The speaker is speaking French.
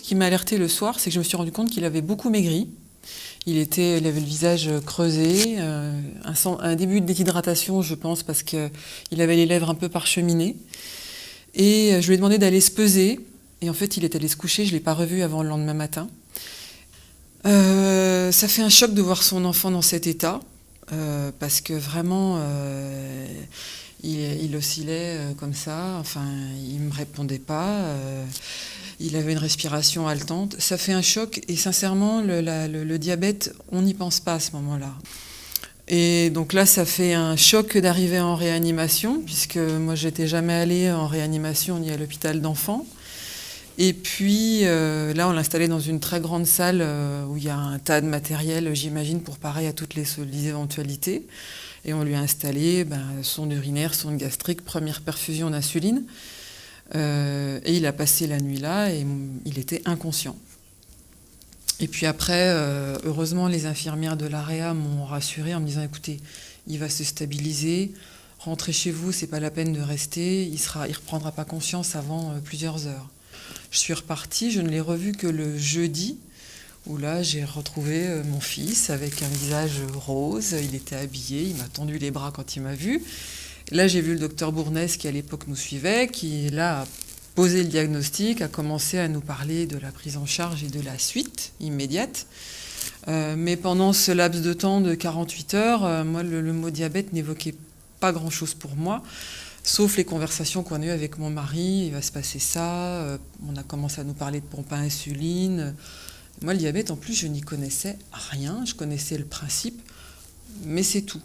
qui m'a alertée le soir, c'est que je me suis rendu compte qu'il avait beaucoup maigri. Il avait le visage creusé, un début de déshydratation, je pense, parce qu'il avait les lèvres un peu parcheminées. Et je lui ai demandé d'aller se peser. Et en fait, il est allé se coucher, je ne l'ai pas revu avant le lendemain matin. Ça fait un choc de voir son enfant dans cet état, parce que vraiment, il oscillait comme ça, enfin, il ne me répondait pas, il avait une respiration haletante. Ça fait un choc, et sincèrement, le diabète, on n'y pense pas à ce moment-là. Et donc là, ça fait un choc d'arriver en réanimation, puisque moi, je n'étais jamais allée en réanimation ni à l'hôpital d'enfants. Et puis là, on l'a installé dans une très grande salle où il y a un tas de matériel, j'imagine, pour pareil à toutes les éventualités. Et on lui a installé sonde urinaire, sonde gastrique, première perfusion d'insuline. Et il a passé la nuit là et il était inconscient. Et puis après, heureusement, les infirmières de l'AREA m'ont rassurée en me disant « Écoutez, il va se stabiliser, rentrez chez vous, c'est pas la peine de rester, il reprendra pas conscience avant plusieurs heures. » Je suis repartie, je ne l'ai revu que le jeudi, où là j'ai retrouvé mon fils avec un visage rose, il était habillé, il m'a tendu les bras quand il m'a vu. Là j'ai vu le docteur Bournès qui à l'époque nous suivait, qui là a posé le diagnostic, a commencé à nous parler de la prise en charge et de la suite immédiate. Mais pendant ce laps de temps de 48 heures, moi le mot diabète n'évoquait pas grand-chose pour moi. Sauf les conversations qu'on a eues avec mon mari, il va se passer ça, on a commencé à nous parler de pompe à insuline. Moi, le diabète, en plus, je n'y connaissais rien, je connaissais le principe, mais c'est tout.